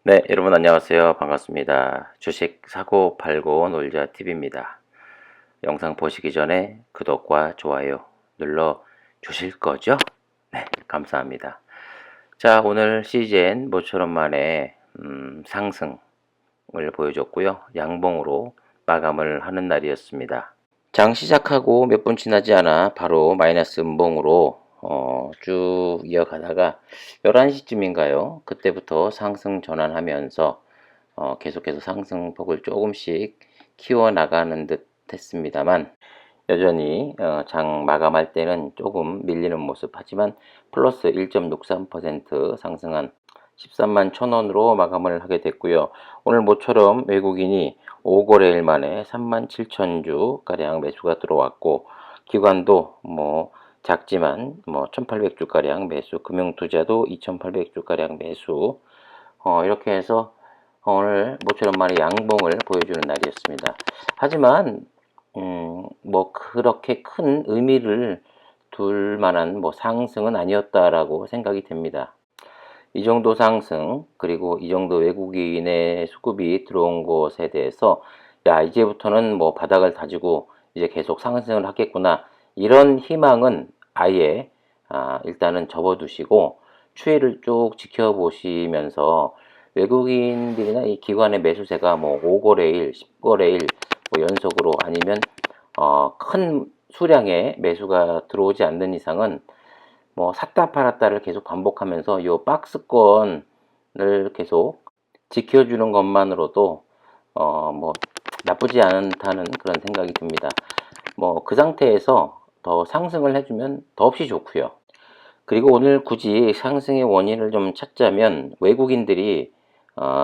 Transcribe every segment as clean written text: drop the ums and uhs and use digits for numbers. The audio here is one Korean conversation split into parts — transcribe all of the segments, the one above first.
네, 여러분 안녕하세요. 반갑습니다. 주식 사고 팔고 놀자 TV입니다. 영상 보시기 전에 구독과 좋아요 눌러 주실 거죠? 네, 감사합니다. 자, 오늘 시즌 모처럼 만에 상승을 보여줬고요. 양봉으로 마감을 하는 날이었습니다. 장 시작하고 몇 분 지나지 않아 바로 마이너스 음봉으로 쭉 이어가다가 11시쯤인가요? 그때부터 상승 전환하면서 계속해서 상승폭을 조금씩 키워나가는 듯 했습니다만 여전히 장 마감할 때는 조금 밀리는 모습, 하지만 플러스 1.63% 상승한 13만 1,000원으로 마감을 하게 됐고요. 오늘 모처럼 외국인이 5거래일 만에 3만 7천 주 가량 매수가 들어왔고, 기관도 작지만 1,800주 가량 매수, 금융투자도 2,800주 가량 매수, 이렇게 해서 오늘 모처럼 만에 양봉을 보여주는 날이었습니다. 하지만 그렇게 큰 의미를 둘 만한 상승은 아니었다라고 생각이 됩니다. 이 정도 상승, 그리고 이 정도 외국인의 수급이 들어온 것에 대해서 야, 이제부터는 바닥을 다지고 이제 계속 상승을 하겠구나, 이런 희망은 아예 일단은 접어두시고 추이를 쭉 지켜보시면서 외국인들이나 이 기관의 매수세가 5거래일, 10거래일 연속으로, 아니면 큰 수량의 매수가 들어오지 않는 이상은 샀다 팔았다를 계속 반복하면서 이 박스권을 계속 지켜주는 것만으로도 나쁘지 않다는 그런 생각이 듭니다. 그 상태에서 더 상승을 해주면 더없이 좋고요. 그리고 오늘 굳이 상승의 원인을 좀 찾자면 외국인들이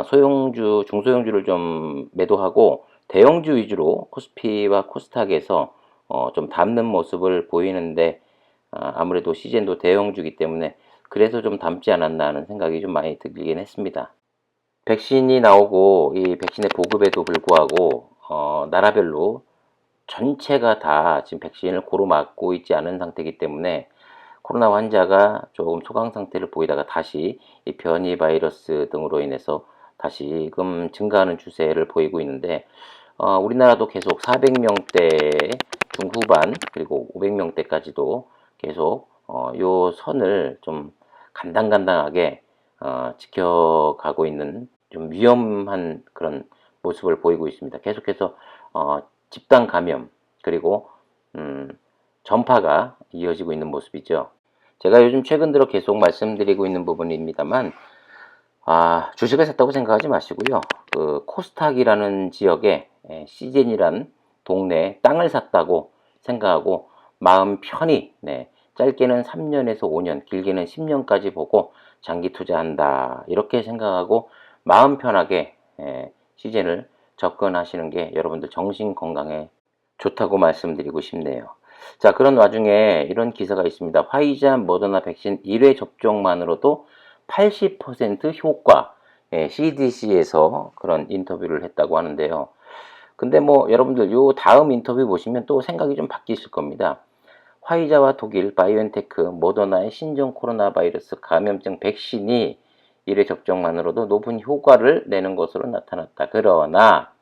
소형주, 중소형주를 좀 매도하고 대형주 위주로 코스피와 코스닥에서 좀 담는 모습을 보이는데, 아무래도 시즌도 대형주기 때문에 그래서 좀 담지 않았나 하는 생각이 좀 많이 들긴 했습니다. 백신이 나오고 이 백신의 보급에도 불구하고 나라별로 전체가 다 지금 백신을 고루 맞고 있지 않은 상태이기 때문에 코로나 환자가 조금 소강 상태를 보이다가 다시 이 변이 바이러스 등으로 인해서 다시금 증가하는 추세를 보이고 있는데, 우리나라도 계속 400명대 중후반 그리고 500명대까지도 계속 요 선을 좀 간당간당하게 지켜가고 있는 좀 위험한 그런 모습을 보이고 있습니다. 계속해서 집단 감염, 그리고 전파가 이어지고 있는 모습이죠. 제가 요즘 최근 들어 계속 말씀드리고 있는 부분입니다만, 주식을 샀다고 생각하지 마시고요. 그 코스닥이라는 지역에 시젠이란 동네에 땅을 샀다고 생각하고 마음 편히, 짧게는 3년에서 5년, 길게는 10년까지 보고 장기 투자한다, 이렇게 생각하고 마음 편하게 시젠을 접근하시는 게 여러분들 정신 건강에 좋다고 말씀드리고 싶네요. 자, 그런 와중에 이런 기사가 있습니다. 화이자 모더나 백신 1회 접종만으로도 80% 효과, CDC에서 그런 인터뷰를 했다고 하는데요. 근데 여러분들 요 다음 인터뷰 보시면 또 생각이 좀 바뀌실 겁니다. 화이자와 독일 바이오엔테크 모더나의 신종 코로나 바이러스 감염증 백신이 1회 접종만으로도 높은 효과를 내는 것으로 나타났다. 그러나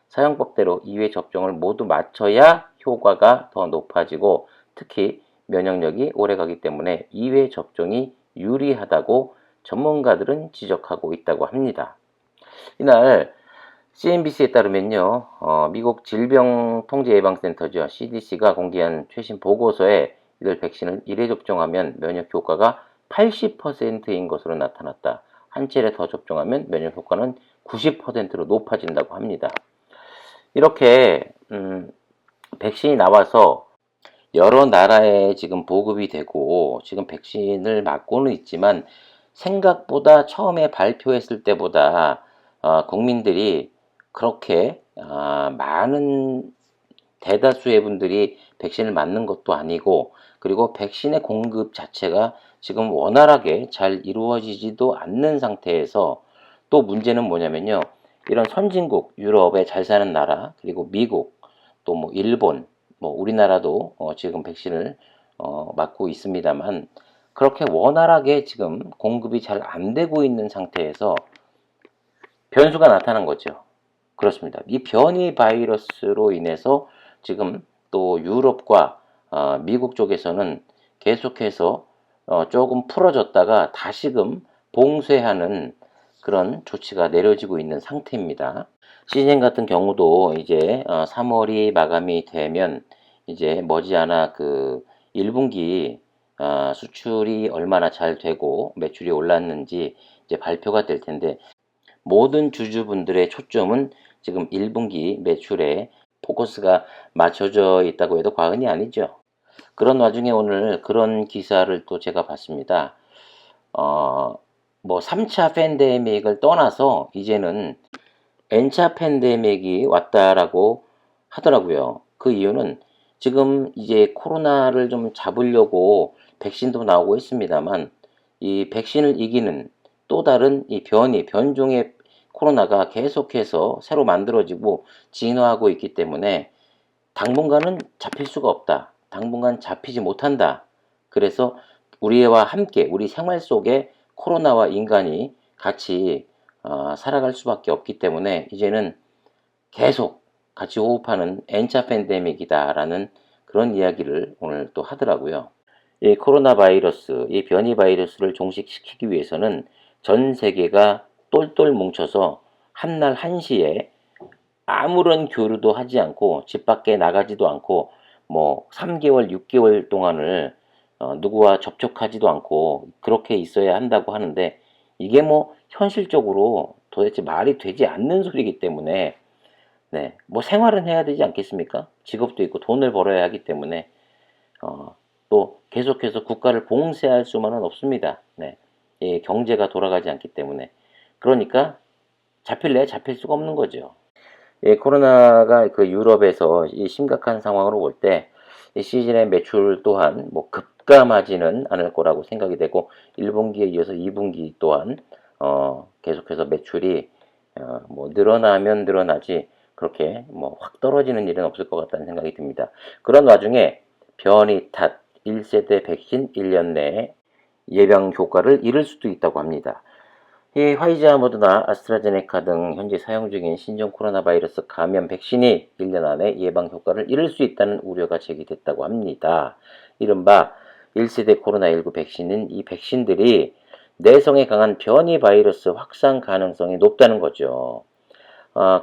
사용법대로 2회 접종을 모두 마쳐야 효과가 더 높아지고 특히 면역력이 오래가기 때문에 2회 접종이 유리하다고 전문가들은 지적하고 있다고 합니다. 이날 CNBC에 따르면요, 미국 질병통제예방센터죠, CDC가 공개한 최신 보고서에 이들 백신을 1회 접종하면 면역 효과가 80%인 것으로 나타났다. 한 차례 더 접종하면 면역 효과는 90%로 높아진다고 합니다. 이렇게 백신이 나와서 여러 나라에 지금 보급이 되고 지금 백신을 맞고는 있지만 생각보다 처음에 발표했을 때보다 국민들이 그렇게 많은 대다수의 분들이 백신을 맞는 것도 아니고, 그리고 백신의 공급 자체가 지금 원활하게 잘 이루어지지도 않는 상태에서, 또 문제는 뭐냐면요, 이런 선진국, 유럽에 잘 사는 나라, 그리고 미국, 또 일본, 우리나라도 지금 백신을 맞고 있습니다만 그렇게 원활하게 지금 공급이 잘 안 되고 있는 상태에서 변수가 나타난 거죠. 그렇습니다. 이 변이 바이러스로 인해서 지금 또 유럽과 미국 쪽에서는 계속해서 조금 풀어졌다가 다시금 봉쇄하는 그런 조치가 내려지고 있는 상태입니다. 시즌 같은 경우도 이제 3월이 마감이 되면 이제 머지않아 그 1분기 수출이 얼마나 잘 되고 매출이 올랐는지 이제 발표가 될 텐데, 모든 주주분들의 초점은 지금 1분기 매출에 포커스가 맞춰져 있다고 해도 과언이 아니죠. 그런 와중에 오늘 그런 기사를 또 제가 봤습니다. 뭐 3차 팬데믹을 떠나서 이제는 N차 팬데믹이 왔다라고 하더라고요. 그 이유는 지금 이제 코로나를 좀 잡으려고 백신도 나오고 있습니다만, 이 백신을 이기는 또 다른 이 변종의 코로나가 계속해서 새로 만들어지고 진화하고 있기 때문에 당분간은 잡힐 수가 없다. 당분간 잡히지 못한다. 그래서 우리와 함께 우리 생활 속에 코로나와 인간이 같이 살아갈 수밖에 없기 때문에 이제는 계속 같이 호흡하는 N차 팬데믹이다라는 그런 이야기를 오늘 또 하더라고요. 이 코로나 바이러스, 이 변이 바이러스를 종식시키기 위해서는 전 세계가 똘똘 뭉쳐서 한날 한시에 아무런 교류도 하지 않고 집 밖에 나가지도 않고 뭐 3개월, 6개월 동안을 누구와 접촉하지도 않고 그렇게 있어야 한다고 하는데, 이게 뭐 현실적으로 도대체 말이 되지 않는 소리이기 때문에, 네, 뭐 생활은 해야 되지 않겠습니까? 직업도 있고 돈을 벌어야 하기 때문에 또 계속해서 국가를 봉쇄할 수만은 없습니다. 네, 예, 경제가 돌아가지 않기 때문에. 그러니까 잡힐래 잡힐 수가 없는 거죠. 예, 코로나가 그 유럽에서 이 심각한 상황으로 볼 때 이 시즌의 매출 또한 뭐 급감하지는 않을 거라고 생각이 되고, 1분기에 이어서 2분기 또한 계속해서 매출이 뭐 늘어나면 늘어나지 그렇게 뭐 확 떨어지는 일은 없을 것 같다는 생각이 듭니다. 그런 와중에 변이 탓 1세대 백신 1년 내에 예방 효과를 잃을 수도 있다고 합니다. 이 화이자, 모더나, 아스트라제네카 등 현재 사용 중인 신종 코로나 바이러스 감염 백신이 1년 안에 예방 효과를 잃을 수 있다는 우려가 제기됐다고 합니다. 이른바 1세대 코로나19 백신은 이 백신들이 내성에 강한 변이 바이러스 확산 가능성이 높다는 거죠.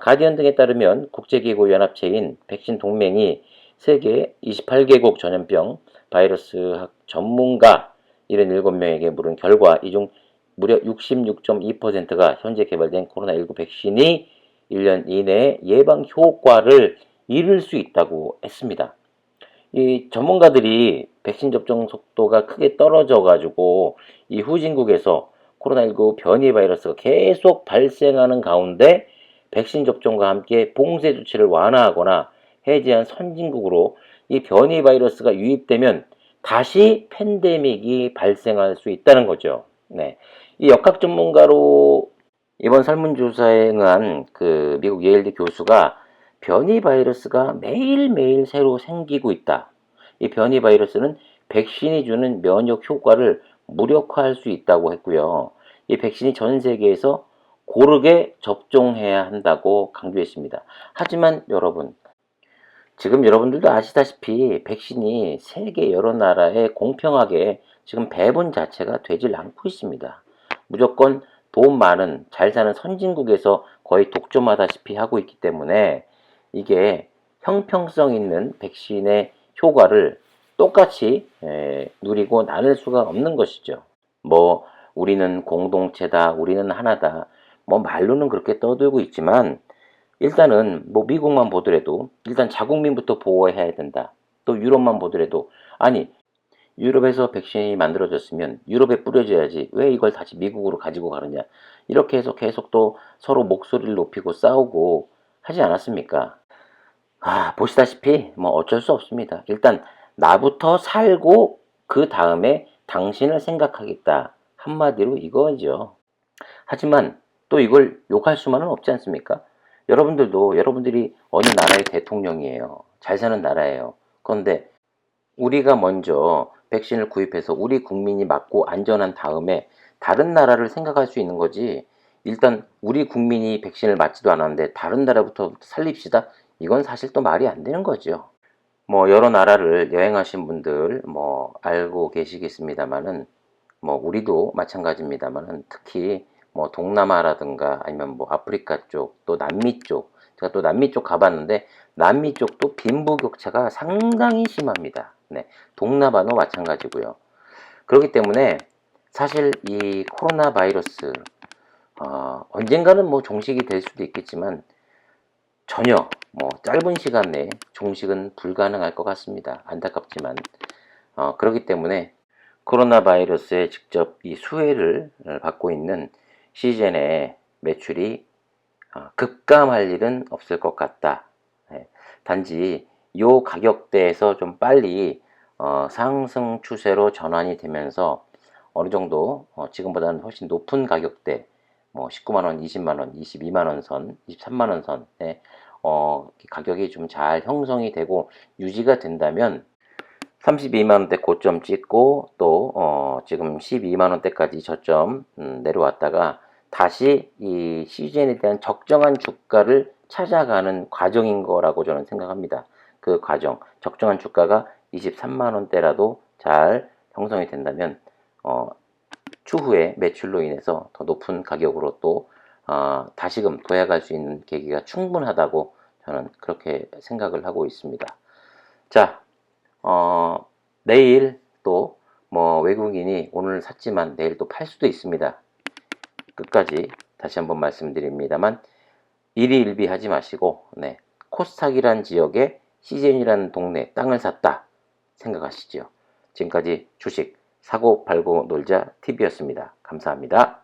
가디언 등에 따르면 국제기구 연합체인 백신 동맹이 세계 28개국 전염병 바이러스학 전문가 77명에게 물은 결과, 이 중 무려 66.2%가 현재 개발된 코로나19 백신이 1년 이내에 예방 효과를 잃을 수 있다고 했습니다. 이 전문가들이 백신 접종 속도가 크게 떨어져 가지고 이 후진국에서 코로나19 변이 바이러스가 계속 발생하는 가운데 백신 접종과 함께 봉쇄 조치를 완화하거나 해제한 선진국으로 이 변이 바이러스가 유입되면 다시 팬데믹이 발생할 수 있다는 거죠. 네. 이 역학 전문가로 이번 설문조사에 응한 그 미국 예일대 교수가 변이 바이러스가 매일매일 새로 생기고 있다. 이 변이 바이러스는 백신이 주는 면역 효과를 무력화할 수 있다고 했고요. 이 백신이 전 세계에서 고르게 접종해야 한다고 강조했습니다. 하지만 여러분, 지금 여러분들도 아시다시피 백신이 세계 여러 나라에 공평하게 지금 배분 자체가 되질 않고 있습니다. 무조건 돈 많은 잘 사는 선진국에서 거의 독점하다시피 하고 있기 때문에 이게 형평성 있는 백신의 효과를 똑같이 누리고 나눌 수가 없는 것이죠. 뭐 우리는 공동체다, 우리는 하나다, 뭐 말로는 그렇게 떠들고 있지만 일단은 뭐 미국만 보더라도 일단 자국민부터 보호해야 된다. 또 유럽만 보더라도, 아니 유럽에서 백신이 만들어졌으면 유럽에 뿌려줘야지 왜 이걸 다시 미국으로 가지고 가느냐, 이렇게 해서 계속 또 서로 목소리를 높이고 싸우고 하지 않았습니까? 보시다시피 뭐 어쩔 수 없습니다. 일단 나부터 살고 그 다음에 당신을 생각하겠다, 한마디로 이거죠. 하지만 또 이걸 욕할 수만은 없지 않습니까? 여러분들도 여러분들이 어느 나라의 대통령이에요. 잘 사는 나라예요. 그런데 우리가 먼저 백신을 구입해서 우리 국민이 맞고 안전한 다음에 다른 나라를 생각할 수 있는 거지, 일단 우리 국민이 백신을 맞지도 않았는데 다른 나라부터 살립시다? 이건 사실 또 말이 안 되는 거죠. 뭐 여러 나라를 여행하신 분들 뭐 알고 계시겠습니다만은 뭐 우리도 마찬가지입니다만은 특히 뭐 동남아라든가 아니면 뭐 아프리카 쪽 또 남미 쪽, 제가 또 남미 쪽 가봤는데 남미 쪽도 빈부격차가 상당히 심합니다. 네, 동남아도 마찬가지고요. 그렇기 때문에 사실 이 코로나 바이러스 언젠가는 뭐 종식이 될 수도 있겠지만 전혀 뭐 짧은 시간 내에 종식은 불가능할 것 같습니다. 안타깝지만 그렇기 때문에 코로나 바이러스에 직접 이 수혜를 받고 있는 시즌의 매출이 급감할 일은 없을 것 같다. 예, 단지 이 가격대에서 좀 빨리 상승 추세로 전환이 되면서 어느 정도 지금보다는 훨씬 높은 가격대 뭐 19만원, 20만원, 22만원 선, 23만원 선에 가격이 좀 잘 형성이 되고 유지가 된다면 32만원대 고점 찍고 또 지금 12만원대까지 저점 내려왔다가 다시 이 시즌에 대한 적정한 주가를 찾아가는 과정인 거라고 저는 생각합니다. 그 과정, 적정한 주가가 23만원대라도 잘 형성이 된다면 추후에 매출로 인해서 더 높은 가격으로 또 다시금 도약할 수 있는 계기가 충분하다고 저는 그렇게 생각을 하고 있습니다. 자, 내일 또 뭐 외국인이 오늘 샀지만 내일 또 팔 수도 있습니다. 끝까지 다시 한번 말씀드립니다만 일희일비하지 마시고 코스닥이란 지역에 시즌이라는 동네 땅을 샀다 생각하시죠. 지금까지 주식 사고 팔고 놀자 TV였습니다. 감사합니다.